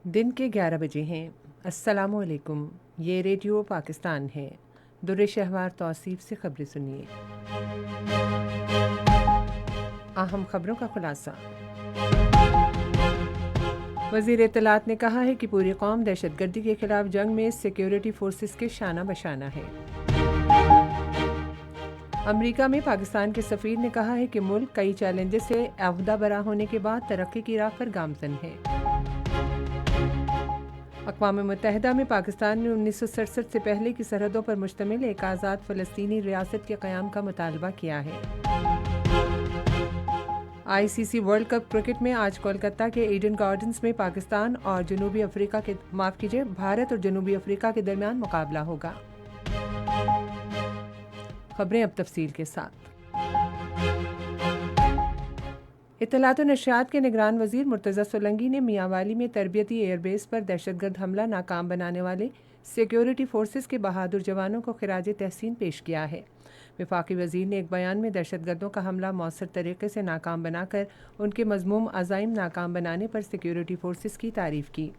दिन के 11 बजे हैं। अस्सलामुअलैकुम। ये रेडियो पाकिस्तान है। दुर्र शहवार तौसीफ़ से खबरें सुनिए। अहम खबरों का खुलासा। वज़ीर इत्तलात ने कहा है कि पूरी कौम दहशतगर्दी के खिलाफ जंग में सिक्योरिटी फोर्सेस के शाना बशाना है। अमेरिका में पाकिस्तान के सफ़ीर ने कहा है कि मुल्क कई चैलेंजेस से अहदा बरा होने के बाद तरक्की की राह पर गामज़न है। अक़वाम मुत्तहिदा में पाकिस्तान ने 1967 से पहले की सरहदों पर मुश्तमिल एक आज़ाद फ़लस्तीनी रियासत के क़याम का मुतालबा किया है। ICC वर्ल्ड कप क्रिकेट में आज कोलकाता के ईडन गार्डन्स में पाकिस्तान और भारत और जनूबी अफ्रीका के दरमियान मुकाबला होगा। खबरें अब तफसील के साथ। इत्तलात व नशरियात के निगरान वज़ीर मुर्तज़ा सोलंकी ने मियांवाली में तरबियती एयरबेस पर दहशतगर्द हमला नाकाम बनाने वाले सिक्योरिटी फोर्सेस के बहादुर जवानों को खिराज तहसीन पेश किया है। वफाकी वज़ीर ने एक बयान में दहशतगर्दों का हमला मौसर तरीके से नाकाम बनाकर उनके मज़मूम अज़ाइम नाकाम बनाने पर सिक्योरिटी फोर्सेस की तारीफ़ की।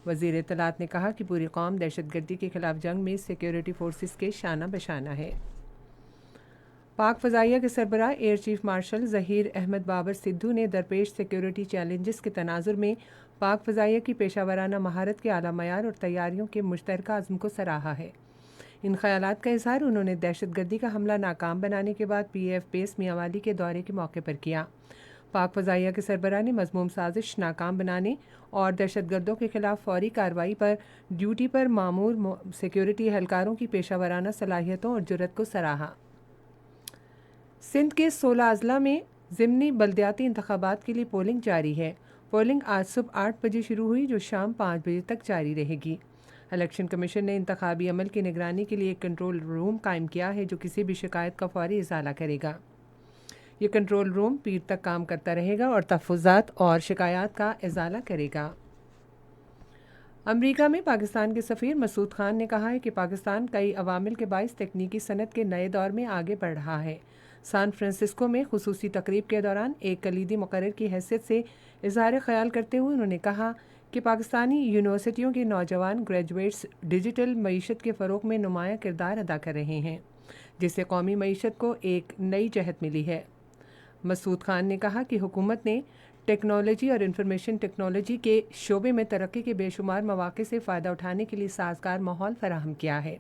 वज़ीर इत्तलात ने कहा कि पूरी कौम दहशतगर्दी के खिलाफ जंग में सिक्योरिटी फोर्सेस के शाना बशाना है। पाक फ़ज़ाइया के सरबराह air chief marshal Zaheer Ahmed Babar Sidhu ने दरपेश सिक्योरिटी चैलेंजेस के तनाजुर में पाक फ़ज़ाइया की पेशावराना महारत के आला मयार और तैयारियों के मुश्तरका अज़्म को सराहा है। इन ख़यालात का इज़हार उन्होंने दहशतगर्दी का हमला नाकाम बनाने के बाद PAF बेस मियांवाली के दौरे के मौके पर किया। पाक फ़ज़ाइया के सरबराह ने मज़मूम साजिश नाकाम बनाने और दहशतगर्दों के खिलाफ फ़ौरी कार्रवाई पर ड्यूटी पर मामूर सिक्योरिटी एहलकारों की पेशावराना सलाहियतों और जुर्रत को सराहा। सिंध के 16 अज़ला में ज़िमनी बल्दियाती इंतखाबात के लिए पोलिंग जारी है। पोलिंग आज सुबह 8 बजे शुरू हुई जो शाम 5 बजे तक जारी रहेगी। इलेक्शन कमीशन ने इंतखाबी अमल की निगरानी के लिए एक कंट्रोल रूम कायम किया है जो किसी भी शिकायत का फ़ौरी इज़ाला करेगा। ये कंट्रोल रूम पीर तक काम करता रहेगा और तहफ़्फ़ुज़ात और शिकायत का इज़ाला करेगा। अमेरिका में पाकिस्तान के सफ़ीर मसूद खान ने कहा है कि पाकिस्तान कई अवामिल के बाइस तकनीकी सनत के नए दौर में आगे बढ़ रहा है। सान फ्रांसिस्को में खुसूसी तकरीब के दौरान एक कलीदी मुक़र्रर की हैसियत से इज़हार ख़याल करते हुए उन्होंने कहा कि पाकिस्तानी यूनिवर्सिटियों के नौजवान ग्रेजुएट्स डिजिटल मईशत के फ़रोग़ में नुमायाँ किरदार अदा कर रहे हैं, जिससे कौमी मईशत को एक नई जहत मिली है। मसूद खान ने कहा कि हुकूमत ने टेक्नोलॉजी और इंफॉर्मेशन टेक्नोलॉजी के शोबे में तरक्की के बेशुमार मौक़े से फ़ायदा उठाने के लिए साज़गार माहौल फराहम किया है।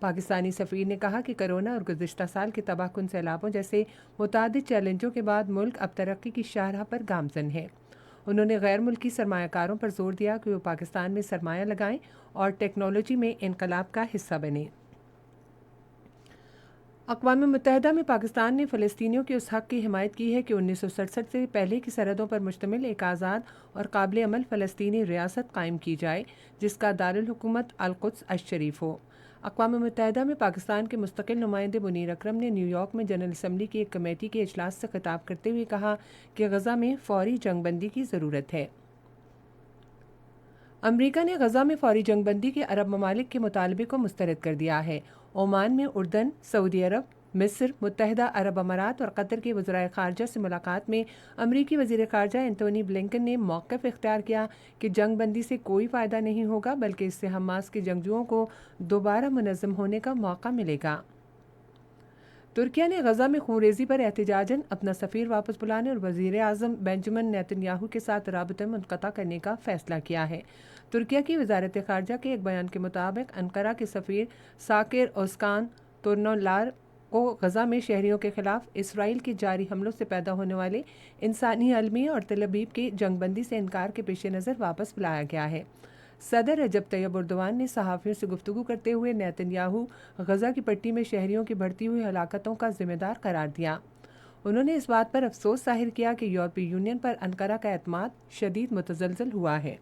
पाकिस्तानी सफ़ीर ने कहा कि कोरोना और गुज़िश्ता साल के तबाहकुन सैलाबों जैसे मुतादिद चैलेंजों के बाद मुल्क अब तरक्की की शाहराह पर गामज़न है। उन्होंने गैर मुल्की सरमायाकारों पर जोर दिया कि वो पाकिस्तान में सरमाया लगाएं और टेक्नोलॉजी में इनकलाब का हिस्सा बने। अक़वाम मुत्तहिदा में पाकिस्तान ने फ़लस्तीनियों के उस हक़ की हिमायत की है कि 1967 से पहले की सरहदों पर मुश्तमिल एक आज़ाद और काबिल अमल फ़लस्तीनी रियासत कायम की जाए जिसका दारुल हुकूमत अल-कुद्स अश-शरीफ हो। अक़वाम मुत्तहिदा में पाकिस्तान के मुस्तक़िल नुमाइंदे मुनीर अकरम ने न्यूयॉर्क में जनरल असम्बली की एक कमेटी के इजलास से खिताब करते हुए कहा कि गज़ा में फ़ौरी जंगबंदी की ज़रूरत है। अमेरिका ने गज़ा में फ़ौरी जंगबंदी के अरब ममालिक के मुतालबे को मुस्तरद कर दिया है। ओमान में उर्दन, सऊदी अरब, मिस्र, मुत्तहिदा अरब अमारात और कतर के वज़राए ख़ारजा से मुलाकात में अमरीकी वज़ीर ख़ारजा एंटोनी ब्लिंकन ने मौक़िफ़ इख्तियार किया कि जंगबंदी से कोई फ़ायदा नहीं होगा बल्कि इससे हमास के जंगजुओं को दोबारा मुनज़्ज़म होने का मौका मिलेगा। तुर्किया ने गज़ा में खूनरेज़ी पर एहतिजाजन अपना सफ़ीर वापस बुलाने और वज़ीर आज़म बेंजामिन नेतन्याहू के साथ राबता मुनक़ता करने का फ़ैसला किया है। तुर्किया की वज़ारत ख़ारजा के एक बयान के मुताबिक अंकारा के सफ़ीर साकिर ओस्कान तुर्नोलार को गज़ा में शहरियों के ख़िलाफ़ इसराइल के जारी हमलों से पैदा होने वाले इंसानी अलमी और तलबीब के जंगबंदी से इनकार के पेश नज़र वापस बुलाया गया है। सदर रजब तैयब एर्दोगान ने सहाफ़ियों से गुफ्तगू करते हुए नेतन्याहू गज़ा की पट्टी में शहरियों की बढ़ती हुई हलाकतों का ज़िम्मेदार करार दिया। उन्होंने इस बात पर अफसोस ज़ाहिर किया कि यूरोपीय यूनियन पर अंकारा का एतमाद शदीद मुतज़लज़ल हुआ है।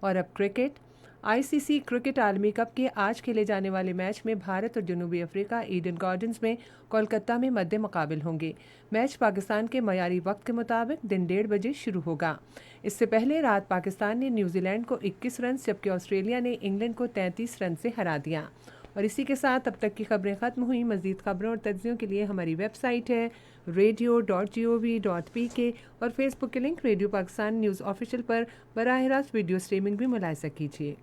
और अब क्रिकेट। ICC क्रिकेट आलमी कप के आज खेले जाने वाले मैच में भारत और जनूबी अफ्रीका ईडन गार्डन्स में कोलकाता में मद्दे मुकाबिल होंगे। मैच पाकिस्तान के मयारी वक्त के मुताबिक दिन 1:30 बजे शुरू होगा। इससे पहले रात पाकिस्तान ने न्यूजीलैंड को 21 रन जबकि ऑस्ट्रेलिया ने इंग्लैंड को 33 रन से हरा दिया। और इसी के साथ अब तक की खबरें ख़त्म हुई। मज़ीद खबरों और तज्ज़ियों के लिए हमारी वेबसाइट है radio.gov.pk और फेसबुक के link radio Pakistan news official पर बराह रास्त वीडियो स्ट्रीमिंग भी मुलाहिजा कीजिए।